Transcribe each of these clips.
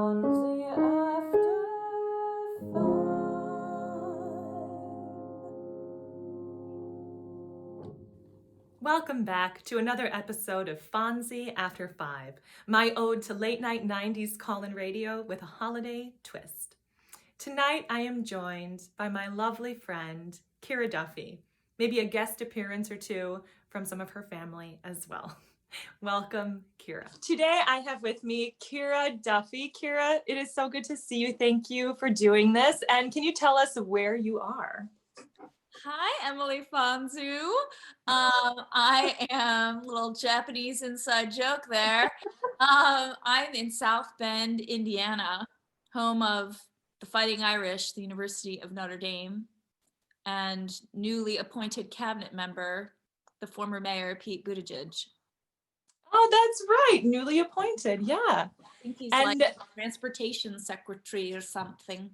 Fonzie after 5. Welcome back to another episode of Fonzie After 5, my ode to late night 90s call-in radio with a holiday twist. Tonight I am joined by my lovely friend, Kiera Duffy, maybe a guest appearance or two from some of her family as well. Welcome, Kiera. Today I have with me Kiera Duffy. Kiera, it is so good to see you. Thank you for doing this. And can you tell us where you are? Hi, Emily Fonzu. I am little Japanese inside joke there. I'm in South Bend, Indiana, home of the Fighting Irish, the University of Notre Dame, and newly appointed cabinet member, the former mayor, Pete Buttigieg. Oh, that's right. Newly appointed. Yeah. I think he's like transportation secretary or something.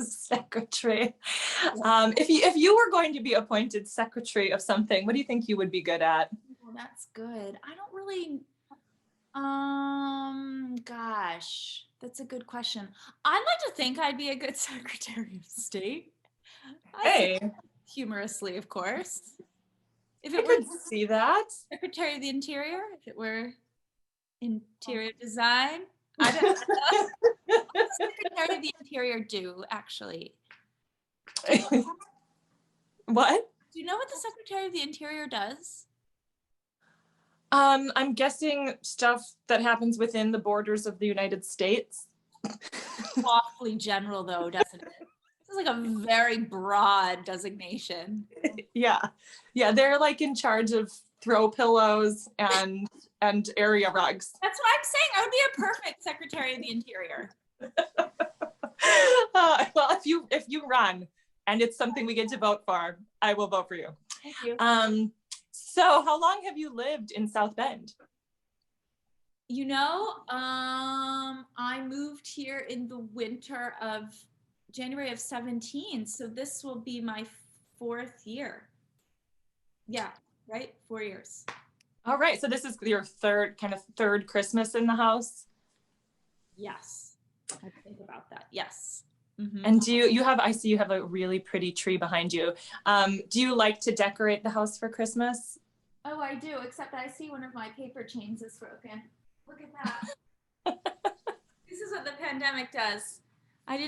Secretary. If you were going to be appointed secretary of something, what do you think you would be good at? Well, that's good. I don't really, gosh, that's a good question. I'd like to think I'd be a good Secretary of State. Hey. Humorously, of course. If I could see that. Secretary of the Interior, if it were interior design. I don't know. What does Secretary of the Interior do, actually? What? Do you know what the Secretary of the Interior does? I'm guessing stuff that happens within the borders of the United States. Awfully general, though, doesn't it? This is like a very broad designation. Yeah, they're like in charge of throw pillows and area rugs. That's what I'm saying. I would be a perfect Secretary of the Interior. Well, if you run and it's something we get to vote for, I will vote for you. Thank you. So how long have you lived in South Bend? You know, I moved here in the winter of January of 17, so this will be my 4th year. Yeah, right? 4 years. All right, so this is your third Christmas in the house? Yes, I think about that, yes. Mm-hmm. And I see you have a really pretty tree behind you. Do you like to decorate the house for Christmas? Oh, I do, except I see one of my paper chains is broken. Look at that. This is what the pandemic does. I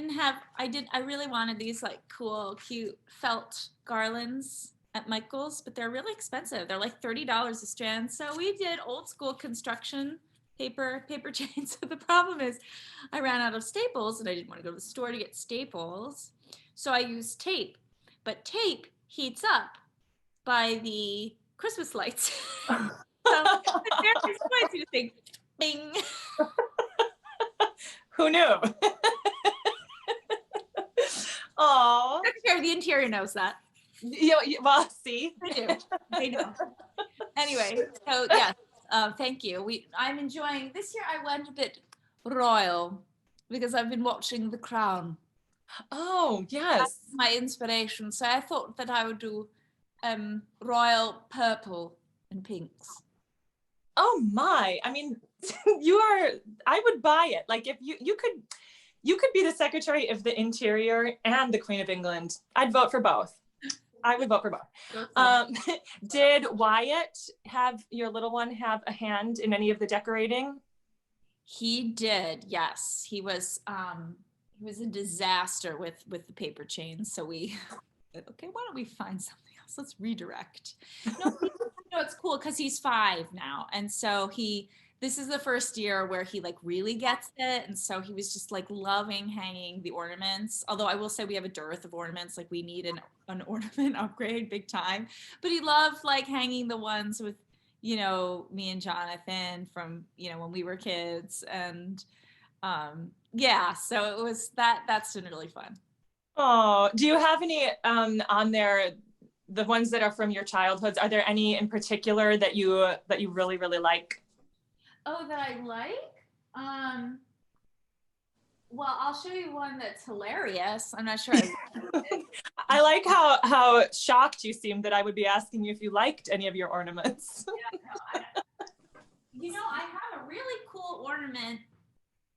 really wanted these like cool, cute felt garlands at Michael's, but they're really expensive. They're like $30 a strand. So we did old school construction paper chains. So the problem is I ran out of staples and I didn't want to go to the store to get staples. So I used tape, but tape heats up by the Christmas lights. So there's points you think, bing. Who knew? Oh, Secretary of the Interior knows that. Well, see, they do. Anyway, so yes, thank you. I'm enjoying this year. I went a bit royal because I've been watching The Crown. Oh yes, that's my inspiration. So I thought that I would do royal purple and pinks. Oh my! I mean, I would buy it. Like if you could be the Secretary of the Interior and the Queen of England. I'd vote for both. I would vote for both. Did Wyatt your little one have a hand in any of the decorating? He did, yes. He was a disaster with the paper chains. So we okay, why don't we find something else? Let's redirect. No, it's cool because he's 5 now. And so this is the first year where he like really gets it. And so he was just like loving hanging the ornaments. Although I will say we have a dearth of ornaments. Like we need an ornament upgrade big time. But he loved like hanging the ones with, me and Jonathan from, when we were kids. And yeah, so it was that's been really fun. Oh, do you have any on there, the ones that are from your childhoods? Are there any in particular that you really, really like? Oh, that I like? Well, I'll show you one that's hilarious. I'm not sure. I like how shocked you seemed that I would be asking you if you liked any of your ornaments. Yeah, no, I have a really cool ornament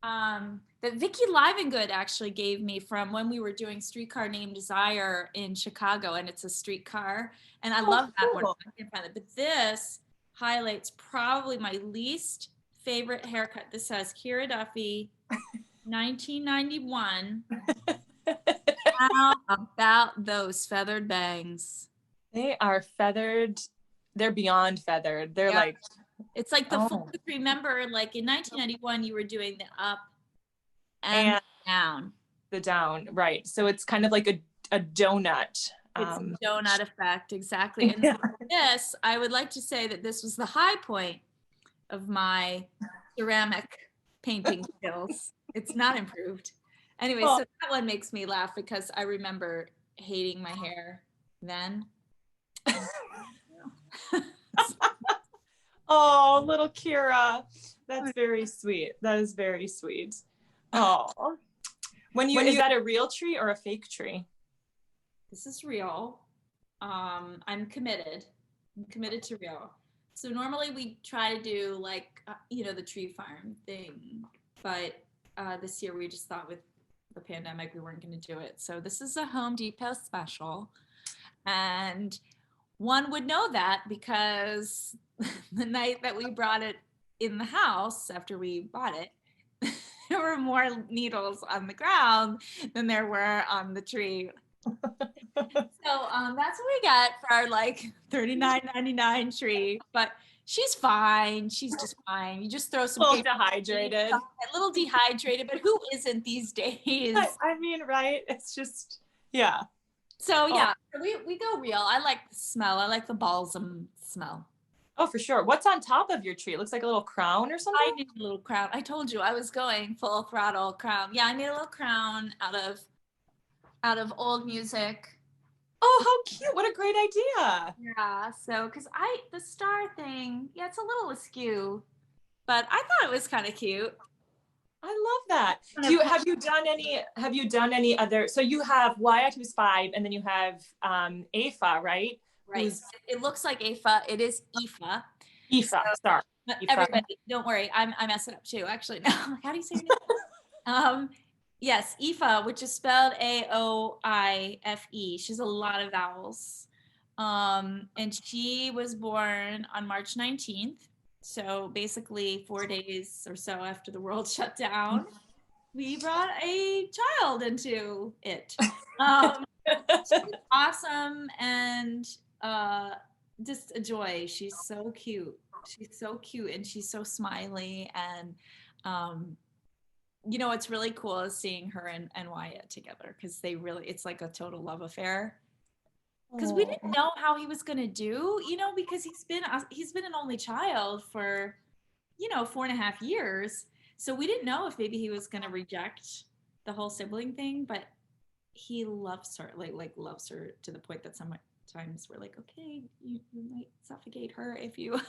that Vicky Livengood actually gave me from when we were doing Streetcar Named Desire in Chicago, and it's a streetcar, and I love that one. Cool. I can't find it, but this highlights probably my least favorite haircut. This says Kiera Duffy, 1991. How about those feathered bangs? They are feathered. They're beyond feathered. They're Yeah. like, It's like the oh. full, remember, like in 1991, you were doing the up and down. The down, right. So it's kind of like a donut. It's a donut effect, exactly. And Yeah. this, I would like to say that this was the high point of my ceramic painting skills. It's not improved. Anyway, so that one makes me laugh because I remember hating my hair then. Oh, little Kiera. That's very sweet. That is very sweet. Oh. Is that a real tree or a fake tree? This is real. I'm committed. I'm committed to real. So normally we try to do like, the tree farm thing, but this year we just thought with the pandemic we weren't going to do it. So this is a Home Depot special, and one would know that because the night that we brought it in the house after we bought it, there were more needles on the ground than there were on the tree. So that's what we got for our like $39.99 tree, but she's fine. She's just fine. You just throw some paper. Dehydrated. A little dehydrated, but who isn't these days? I mean, right? It's just, yeah. So yeah, we go real. I like the smell. I like the balsam smell. Oh, for sure. What's on top of your tree? It looks like a little crown or something? I made a little crown. I told you I was going full throttle crown. Yeah, I made a little crown out of old music. Oh, how cute. What a great idea. Yeah, so because the star thing, yeah, it's a little askew, but I thought it was kind of cute. I love that. Have you done any other, so you have Wyatt, who's 5, and then you have Aoife, right? Right. It looks like Aoife. It is Aoife. Sorry. Everybody, don't worry. I mess it up too, actually. No, how do you say it? Yes, Aoife, which is spelled Aoife. She's a lot of vowels. And she was born on March 19th. So basically 4 days or so after the world shut down, we brought a child into it. She's awesome and just a joy. She's so cute. She's so cute and she's so smiley. And what's really cool is seeing her and Wyatt together because it's like a total love affair. Because we didn't know how he was going to do, because he's been an only child for, 4.5 years. So we didn't know if maybe he was going to reject the whole sibling thing, but he loves her, like loves her to the point that sometimes we're like, okay, you might suffocate her if you.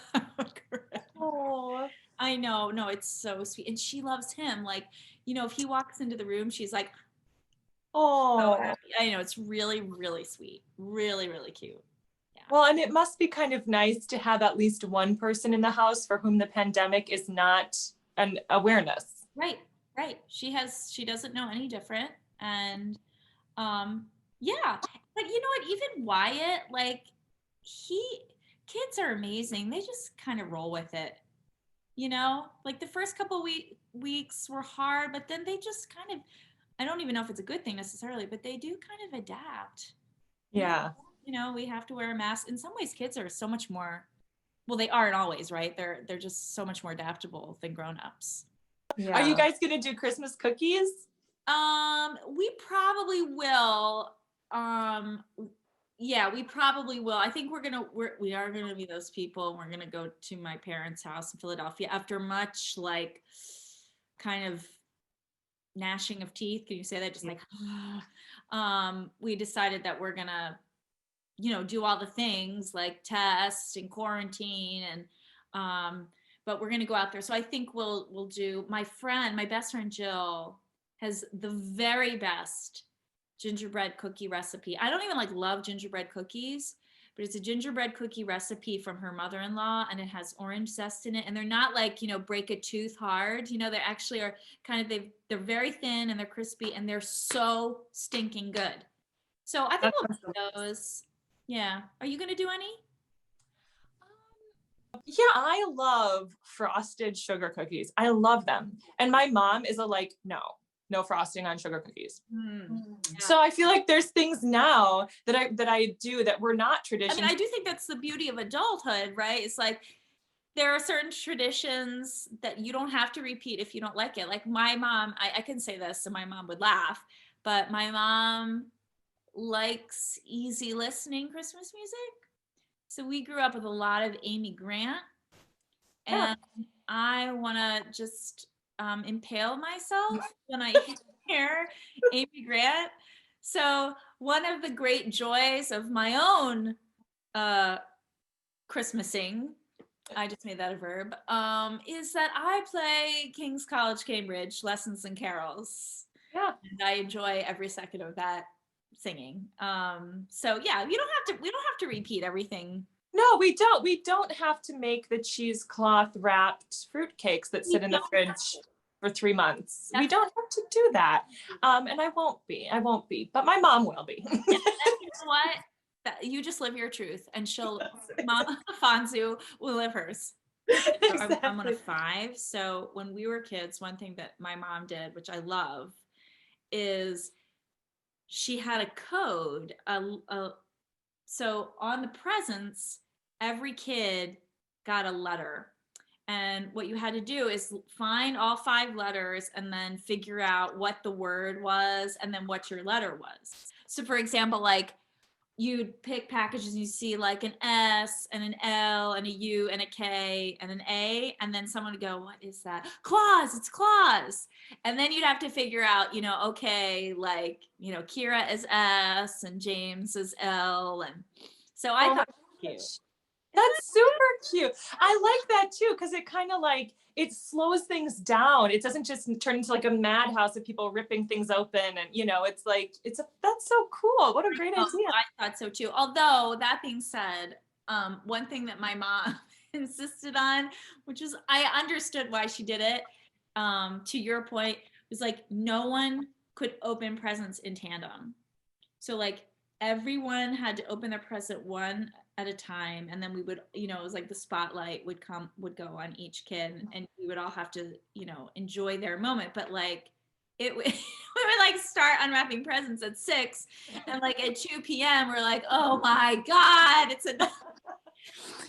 Oh, I know. No, it's so sweet. And she loves him. Like, if he walks into the room, she's like, oh, so happy. I know, it's really, really sweet. Really, really cute. Yeah. Well, and it must be kind of nice to have at least one person in the house for whom the pandemic is not an awareness. Right. She doesn't know any different. And yeah. But you know what? Even Wyatt, like kids are amazing. They just kind of roll with it. Like the first couple weeks were hard, but then they just kind of, I don't even know if it's a good thing necessarily, but they do kind of adapt. Yeah. We have to wear a mask. In some ways, kids are so much more, well, they aren't always, right? They're just so much more adaptable than grown-ups. Yeah. Are you guys going to do Christmas cookies? We probably will. Yeah, we probably will. I think we are gonna be those people. We're gonna go to my parents' house in Philadelphia after much like kind of gnashing of teeth. Can you say that? Just like, we decided that we're gonna, do all the things like test and quarantine and, but we're gonna go out there. So I think we'll do. My best friend Jill has the very best gingerbread cookie recipe. I don't even love gingerbread cookies, but it's a gingerbread cookie recipe from her mother-in-law, and it has orange zest in it. And they're not like, break a tooth hard. They actually are kind of, they're very thin and they're crispy and they're so stinking good. So I think we'll do those. Yeah. Are you going to do any? Yeah, I love frosted sugar cookies. I love them. And my mom is no frosting on sugar cookies. Yeah. So I feel like there's things now that I do that were not traditions. I do think that's the beauty of adulthood, right? It's like there are certain traditions that you don't have to repeat if you don't like it. Like my mom, I can say this and my mom would laugh, but my mom likes easy listening Christmas music. So we grew up with a lot of Amy Grant, and I want to just impale myself when I hear Amy Grant. So one of the great joys of my own Christmasing, I just made that a verb, is that I play King's College Cambridge Lessons and Carols. Yeah. And I enjoy every second of that singing. So yeah, we don't have to repeat everything. No, we don't. We don't have to make the cheesecloth wrapped fruitcakes that sit in the fridge for 3 months. We don't have to do that. And I won't be, but my mom will be. You know what? You just live your truth, and Mama Fonzu will live hers. Exactly. I'm one of 5. So when we were kids, one thing that my mom did, which I love, is she had a code. So on the presents, every kid got a letter. And what you had to do is find all 5 letters and then figure out what the word was and then what your letter was. So for example, like you'd pick packages and you see like an S and an L and a U and a K and an A, and then someone would go, what is that? Claus, it's Claus. And then you'd have to figure out, okay, like, Kiera is S and James is L. And so I thought it was cute. That's super cute. I like that too, because it kind of like, it slows things down. It doesn't just turn into like a madhouse of people ripping things open. And, it's like, that's so cool. What a great idea. I thought so too. Although that being said, one thing that my mom insisted on, which is, I understood why she did it. To your point, was like, no one could open presents in tandem. So like everyone had to open their present one at a time, and then we would, it was like the spotlight would go on each kid, and we would all have to, enjoy their moment. But like we would like start unwrapping presents at 6, and like at 2 p.m. we're like, oh my God, it's enough.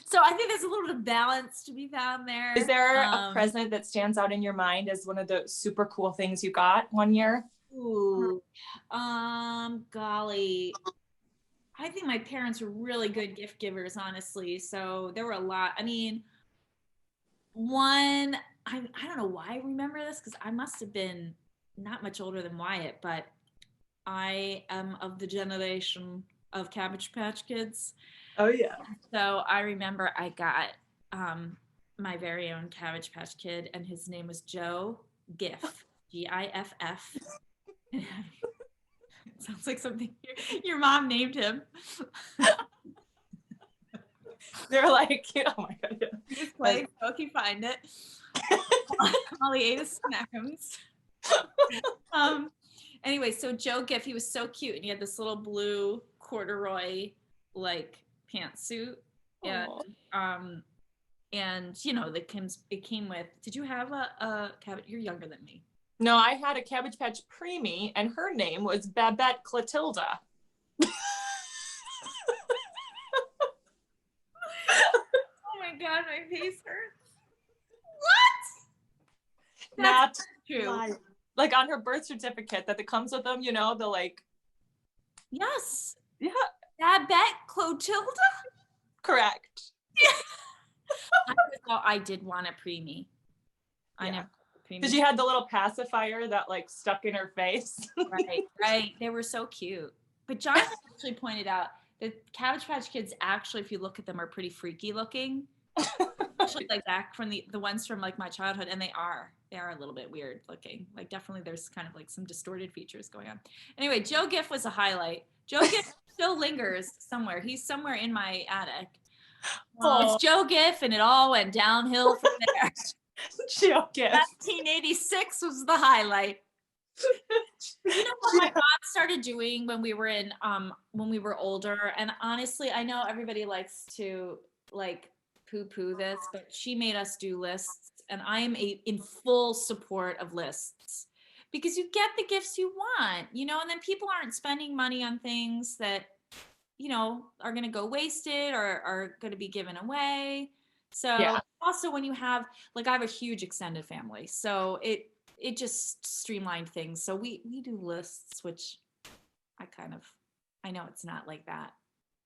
So I think there's a little bit of balance to be found there. Is there a present that stands out in your mind as one of the super cool things you got one year? Ooh, golly. I think my parents were really good gift givers, honestly. So there were a lot. I mean, I don't know why I remember this, because I must have been not much older than Wyatt, but I am of the generation of Cabbage Patch Kids. Oh yeah. So I remember I got my very own Cabbage Patch Kid, and his name was Joe Giff, Giff. Sounds like something your mom named him. They're like, oh my God. Yeah. Just play, so if you find it. Molly ate his snackums. Anyway, so Joe Giff, he was so cute, and he had this little blue corduroy like pantsuit, and it came with. Did you have a cabbage? You're younger than me. No, I had a Cabbage Patch preemie, and her name was Babette Clotilda. Oh my God, my face hurts. What? Not true. Live. Like on her birth certificate that comes with them, the like. Yes. Yeah. Babette Clotilda? Correct. I did want a preemie. I never. Because you had the little pacifier that like stuck in her face. Right. They were so cute. But John actually pointed out that Cabbage Patch Kids actually, if you look at them, are pretty freaky looking. Especially like back from the ones from like my childhood, and they are a little bit weird looking. Like definitely there's kind of like some distorted features going on. Anyway, Joe Giff was a highlight. Joe Giff still lingers somewhere. He's somewhere in my attic. Oh, It's Joe Giff, and it all went downhill from there. joke. 1986 was the highlight. You know what my Yeah. mom started doing when we were older, and honestly, I know everybody likes to like poo-poo this, but she made us do lists, and I am in full support of lists because you get the gifts you want, and then people aren't spending money on things that are going to go wasted or are going to be given away. So Yeah. also when you have like I have a huge extended family, so it just streamlined things. So we do lists, which I know it's not like that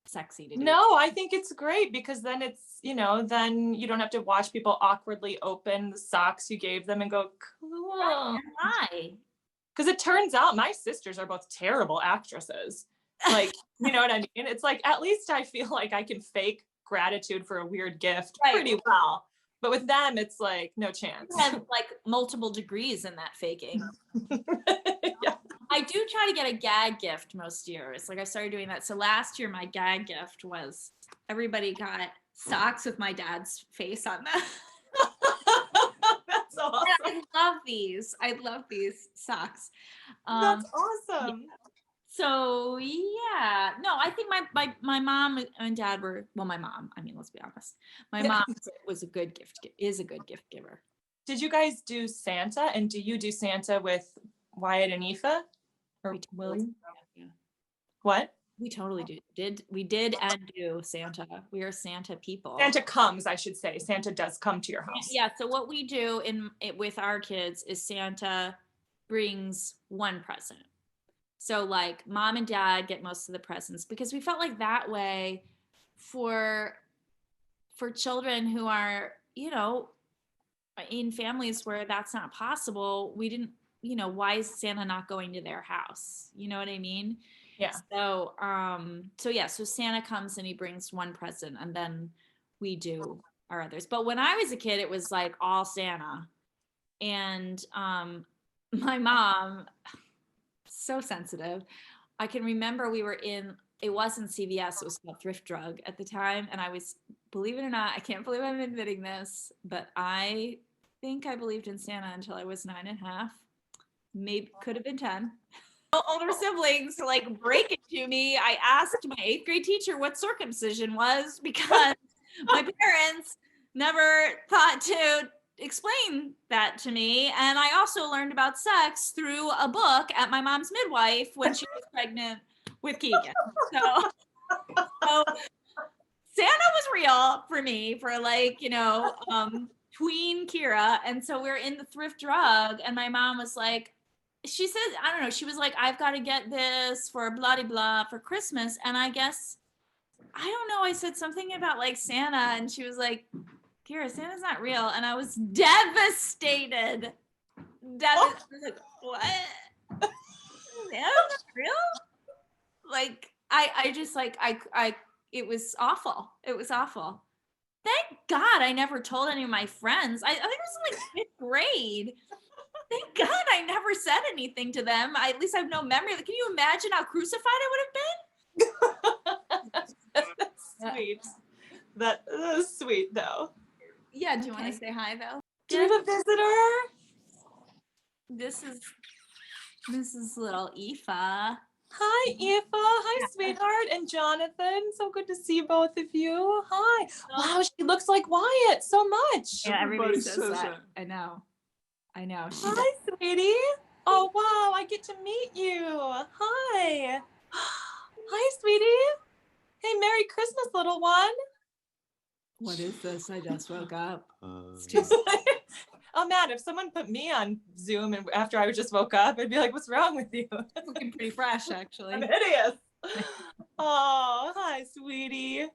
sexy to do. No, I think it's great because then then you don't have to watch people awkwardly open the socks you gave them and go, cool. Why? Because it turns out my sisters are both terrible actresses. Like, you know what I mean? It's like, at least I feel like I can fake gratitude for a weird gift pretty well. But with them, it's like, no chance. You have like multiple degrees in that faking. Yeah. I do try to get a gag gift most years. Like I started doing that. So last year, my gag gift was everybody got socks with my dad's face on them. That's awesome. I love these. I love these socks. That's awesome. Yeah. So yeah, no, I think my mom and dad were my mom. I mean, let's be honest. My mom is a good gift giver. Did you guys do Santa? And do you do Santa with Wyatt and Aoife? Or William? Yeah. What? We totally did. We did and do Santa. We are Santa people. Santa comes, I should say. Santa does come to your house. Yeah. So what we do with our kids is Santa brings one present. So like mom and dad get most of the presents because we felt like that way for children who are, in families where that's not possible, we didn't, why is Santa not going to their house? You know what I mean? Yeah. So, so Santa comes and he brings one present and then we do our others. But when I was a kid, it was like all Santa. And my mom, so sensitive. I can remember it wasn't CVS, it was called Thrift Drug at the time. And I was, believe it or not, I can't believe I'm admitting this, but I think I believed in Santa until I was 9.5. Maybe could have been 10. Older siblings to like break it to me. I asked my 8th grade teacher what circumcision was because my parents never thought to explain that to me. And I also learned about sex through a book at my mom's midwife when she was pregnant with Keegan. So Santa was real for me for like, tween Kiera. And so we're in the Thrift Drug and my mom was like, she said, I don't know, she was like, I've got to get this for blah, blah, blah for Christmas. And I guess, I don't know, I said something about like Santa and she was like, Kiera, Santa's not real. And I was devastated. I was like, what? Santa's not real? Like, I just like, it was awful. It was awful. Thank God I never told any of my friends. I think it was in like 5th grade. Thank God I never said anything to them. At least I have no memory. Can you imagine how crucified I would have been? That's sweet. That is sweet, though. Yeah, do you want to say hi, though? Do you have a visitor? This is little Aoife. Hi, Aoife. Hi, sweetheart. And Jonathan. So good to see both of you. Hi. Wow, she looks like Wyatt so much. Yeah, everybody says that. I know. Hi, sweetie. Oh, wow. I get to meet you. Hi. Hi, sweetie. Hey, Merry Christmas, little one. What is this? I just woke up. Oh, man, if someone put me on Zoom and after I just woke up, I'd be like, what's wrong with you? Looking pretty fresh, actually. I'm hideous. Oh, hi, sweetie. Hey,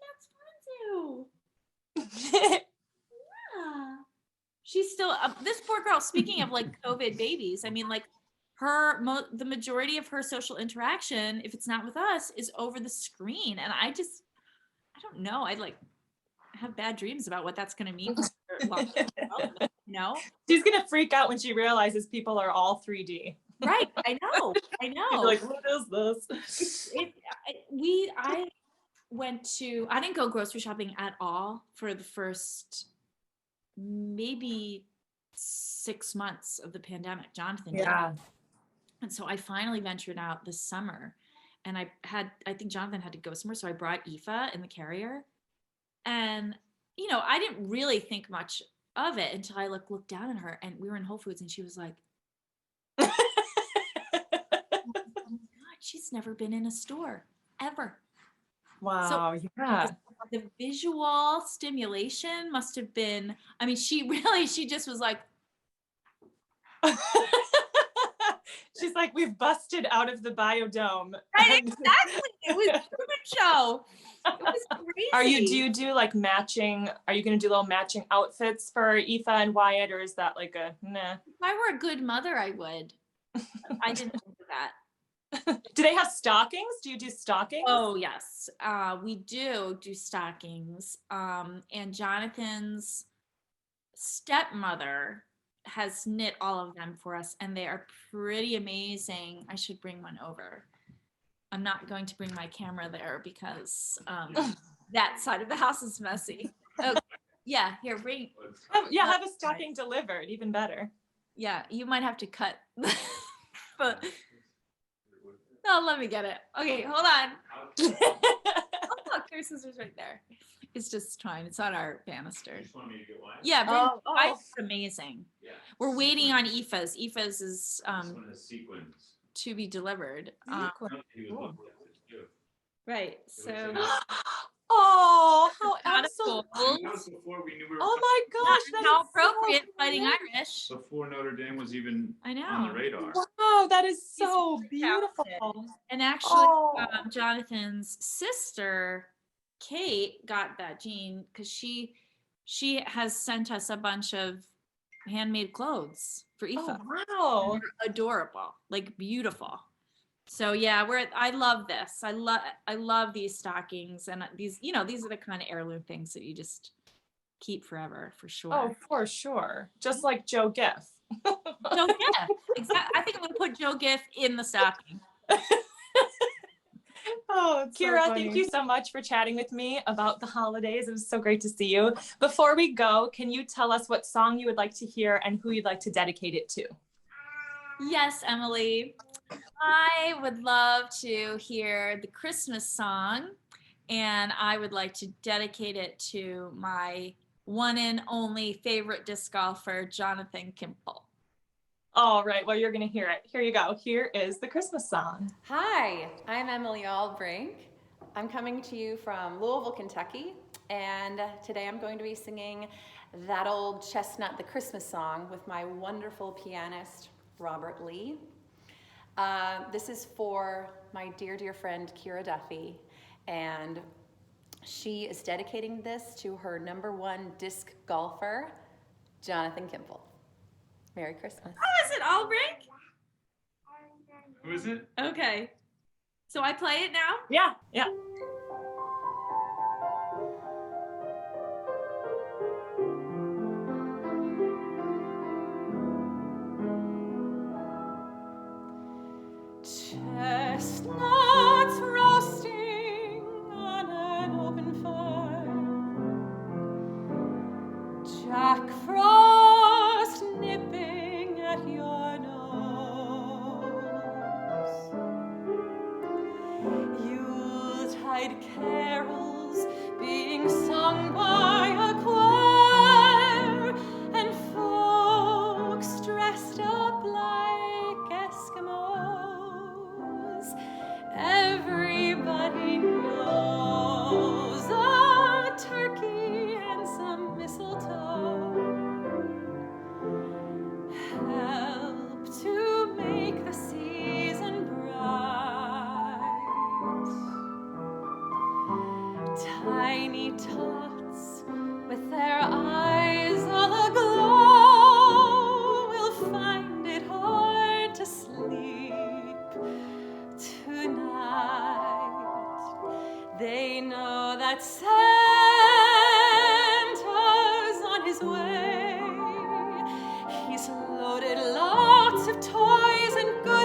that's fun, too. Yeah. She's still this poor girl. Speaking of like COVID babies, I mean, like the majority of her social interaction, if it's not with us, is over the screen, and I don't know. I like have bad dreams about what that's going to mean. For long-term development, she's gonna freak out when she realizes people are all 3D. Right. I know. You'd be like, what is this? I I didn't go grocery shopping at all for the first maybe 6 months of the pandemic. Jonathan did. Yeah. And so I finally ventured out this summer, and I think Jonathan had to go somewhere. So I brought Aoife in the carrier, and, I didn't really think much of it until I looked down at her, and we were in Whole Foods, and she was like, oh my God, she's never been in a store ever. Wow. So Yeah. the visual stimulation must have been, I mean, she just was like, She's like, we've busted out of the biodome. right, exactly. It was a Truman Show. It was crazy. Do you do like matching? Are you going to do little matching outfits for Aoife and Wyatt, or is that like a nah? If I were a good mother, I would. I didn't think of that. Do they have stockings? Do you do stockings? Oh, yes. We do stockings. And Jonathan's stepmother has knit all of them for us, and they are pretty amazing. I should bring one over. I'm not going to bring my camera there because that side of the house is messy. Okay. Yeah, here, bring. Have a stocking delivered, even better. Yeah, you might have to cut. But no, let me get it. Okay, hold on. Oh, look, there's scissors right there. It's just fine. It's on our banister. You just want me to get one? Yeah, it's amazing. Yeah. We're waiting on Aoife's. Aoife's is to be delivered. Right. So. Oh, how absolute! That was before we knew we were. Oh my gosh, how appropriate! Fighting Irish. Before Notre Dame was even on the radar. Wow, that is so beautiful. And actually, Jonathan's sister, Kate, got that gene because she has sent us a bunch of handmade clothes for Aoife. Oh, wow, they're adorable, like beautiful. So yeah, I love this. I love these stockings, and these are the kind of heirloom things that you just keep forever, for sure. Oh, for sure. Just like Joe Giff. Joe Giff. Exactly. I think I'm gonna put Joe Giff in the stocking. Oh, Kiera, thank you so much for chatting with me about the holidays. It was so great to see you. Before we go, can you tell us what song you would like to hear and who you'd like to dedicate it to? Yes, Emily. I would love to hear the Christmas song, and I would like to dedicate it to my one and only favorite disc golfer, Jonathan Kimple. All right, well, you're going to hear it. Here you go. Here is the Christmas song. Hi, I'm Emily Albrink. I'm coming to you from Louisville, Kentucky, and today I'm going to be singing That Old Chestnut, the Christmas song, with my wonderful pianist, Robert Lee. This is for my dear, dear friend, Kiera Duffy, and she is dedicating this to her #1 disc golfer, Jonathan Kimple. Merry Christmas. Oh, is it Albrink? Who is it? Okay. So I play it now? Yeah, yeah. Chestnuts roasting on an open fire, Jack Frost nipping at your nose, Yuletide carols being sung by a choir, and folks dressed up like Eskimos. Everybody knows a turkey and some mistletoe help to make the season bright. Tiny tots with their eyes all aglow will find it hard to sleep tonight. They know that Santa's on his way. He's loaded lots of toys and good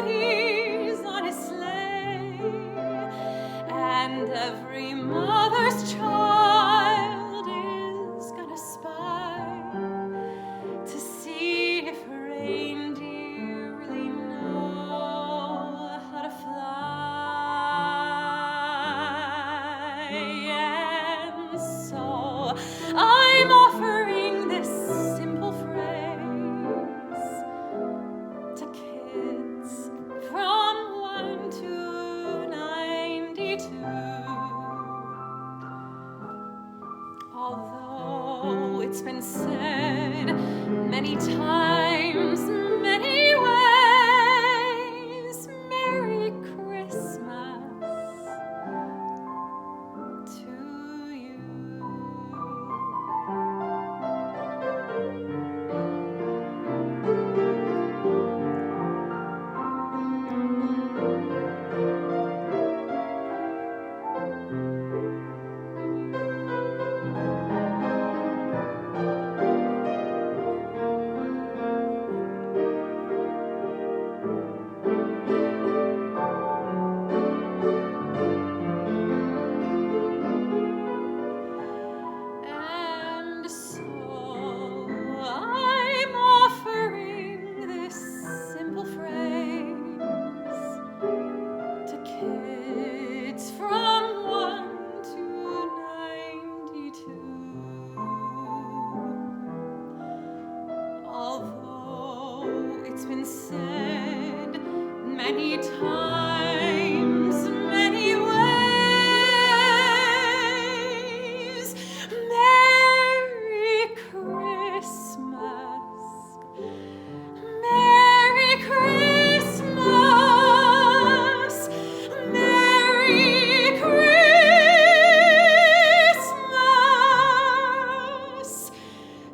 been said many times, many ways. Merry Christmas to you. And so I'm offering this simple phrase to kids from 1 to 92. Although it's been said many times, many ways. Merry Christmas. Merry Christmas. Merry Christmas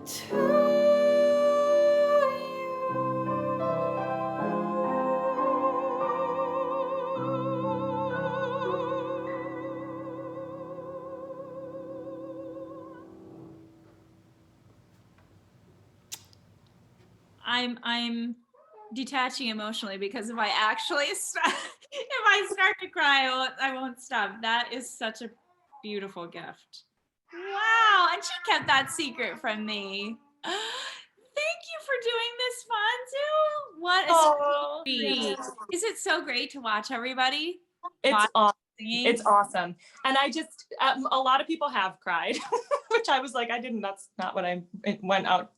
to I'm detaching emotionally because if I actually if I start to cry, I won't stop. That is such a beautiful gift. Wow, and she kept that secret from me. Thank you for doing this, Fonzu. What a Oh, sweet. Is it so great to watch everybody? it's awesome. Singing? It's awesome. And I just, a lot of people have cried, which I was like, that's not what I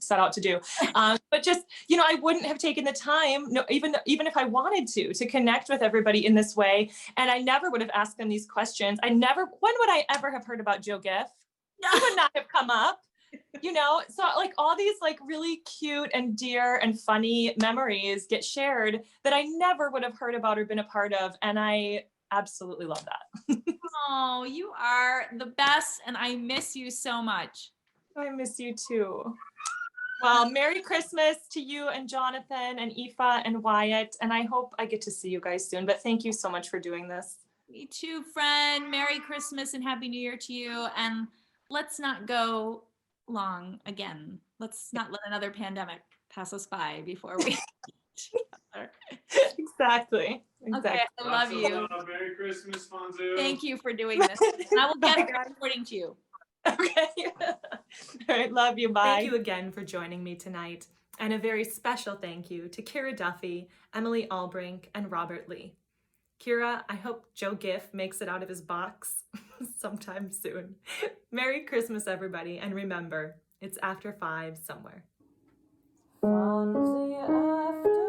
set out to do. But just, I wouldn't have taken the time, no, even if I wanted to connect with everybody in this way. And I never would have asked them these questions. When would I ever have heard about Joe Giff? It would not have come up, so like all these like really cute and dear and funny memories get shared that I never would have heard about or been a part of. And I absolutely love that. Oh, you are the best, and I miss you so much. I miss you too. Well, Merry Christmas to you and Jonathan and Aoife and Wyatt, and I hope I get to see you guys soon, but thank you so much for doing this. Me too, friend. Merry Christmas and Happy New Year to you, and let's not go long again. Let's not let another pandemic pass us by before we Exactly. Okay, I love you. Merry Christmas, Fonzu. Thank you for doing this. And I will get it according to you. Okay. All right, love you. Bye. Thank you again for joining me tonight. And a very special thank you to Kiera Duffy, Emily Albrink, and Robert Lee. Kiera, I hope Joe Giff makes it out of his box sometime soon. Merry Christmas, everybody. And remember, it's after 5 somewhere. Fonzie after